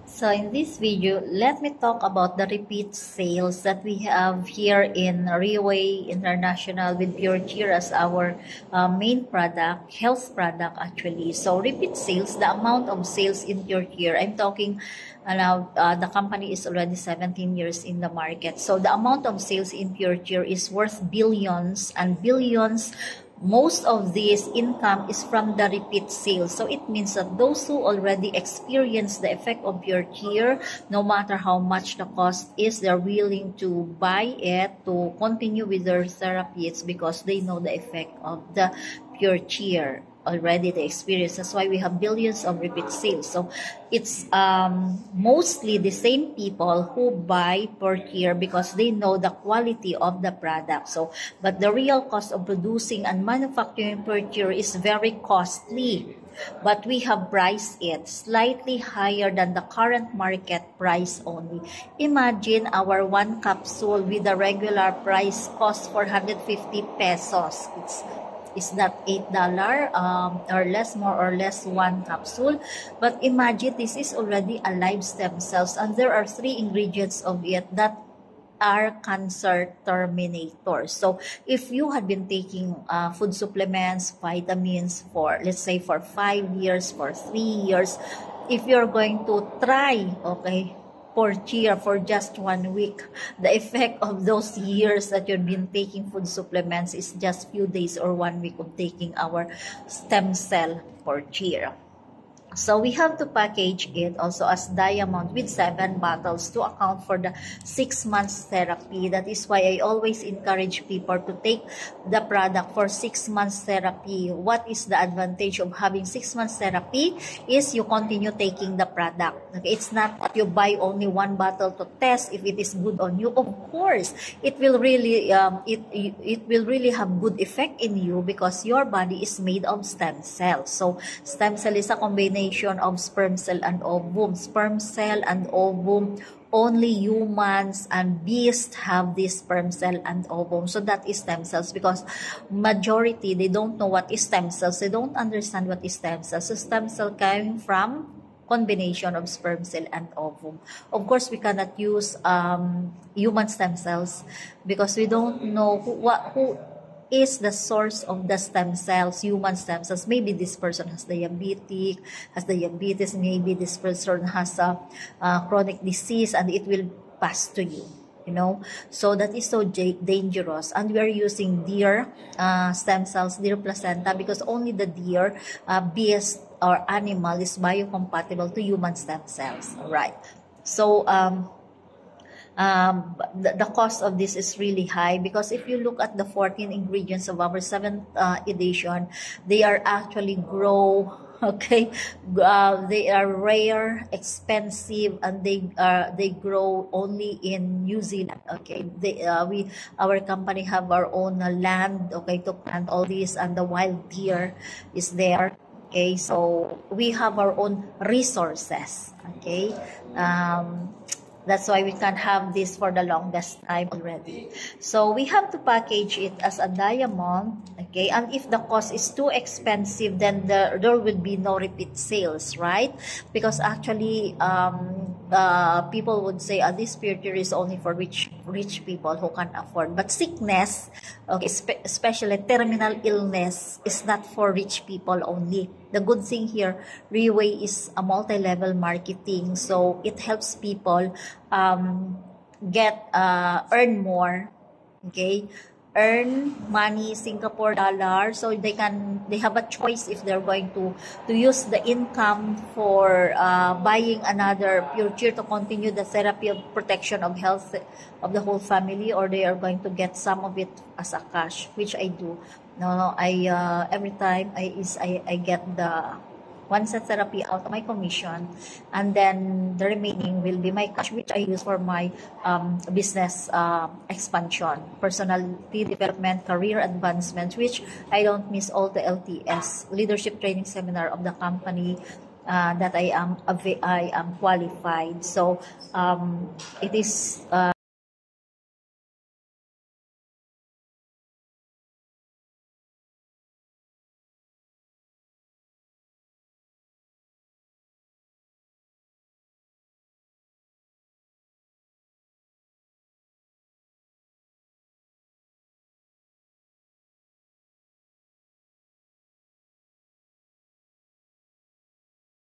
So in this video, let me talk about the repeat sales that we have here in Riway International with Pure Cheer as our main product, health product actually. So repeat sales, the amount of sales in Pure Cheer, I'm talking now the company is already 17 years in the market. So the amount of sales in Pure Cheer is worth billions and billions. Most of this income is from the repeat sales. So it means that those who already experience the effect of Pure Cheer, no matter how much the cost is, they're willing to buy it to continue with their therapy. It's because they know the effect of the Pure Cheer already, the experience. That's why we have billions of repeat sales. So it's mostly the same people who buy Pure Cheer because they know the quality of the product. So but the real cost of producing and manufacturing Pure Cheer is very costly, but we have priced it slightly higher than the current market price only. Imagine our one capsule with the regular price cost 450 pesos. It's not $8 or less, more or less one capsule. But imagine this is already a live stem cells, and there are 3 ingredients of it that are cancer terminators. So if you had been taking food supplements, vitamins for, let's say, for 5 years, for 3 years, if you're going to try, okay, Pure Cheer for just 1 week, the effect of those years that you've been taking food supplements is just few days or 1 week of taking our stem cell Pure Cheer. So we have to package it also as diamond with 7 bottles to account for the 6 months therapy. That is why I always encourage people to take the product for 6 months therapy. What is the advantage of having 6 months therapy is you continue taking the product. Okay? It's not that you buy only 1 bottle to test if it is good on you. Of course, it will really it will really have good effect in you because your body is made of stem cells. So stem cell is a combination of sperm cell and ovum. Sperm cell and ovum, only humans and beasts have this sperm cell and ovum. So that is stem cells, because majority, they don't know what is stem cells. They don't understand what is stem cells. So stem cell coming from combination of sperm cell and ovum. Of course, we cannot use human stem cells because we don't know who is the source of the stem cells, human stem cells. Maybe this person has diabetes, maybe this person has a chronic disease, and it will pass to you, you know. So that is so dangerous. And we are using deer stem cells, deer placenta, because only the deer beast or animal is biocompatible to human stem cells, right? So the cost of this is really high, because if you look at the 14 ingredients of our 7th edition, they are actually grow, okay, they are rare, expensive, and they grow only in New Zealand. Okay, our company have our own land, okay, to plant all these, and the wild deer is there. Okay, so we have our own resources. Okay, that's why we can have this for the longest time already. So we have to package it as a diamond, okay? And if the cost is too expensive, then there will be no repeat sales, right? Because actually, people would say, this Pure Cheer is only for rich people who can afford. But sickness, okay, especially terminal illness, is not for rich people only. The good thing here, Riway is a multi-level marketing, so it helps people earn more, okay, earn money, Singapore dollar, so they have a choice if they're going to use the income for buying another Pure Cheer to continue the therapy of protection of health of the whole family, or they are going to get some of it as a cash, which I do. No, I every time I get the one set therapy out of my commission, and then the remaining will be my cash, which I use for my business expansion, personality development, career advancement, which I don't miss all the LTS, leadership training seminar of the company that I am qualified. So it is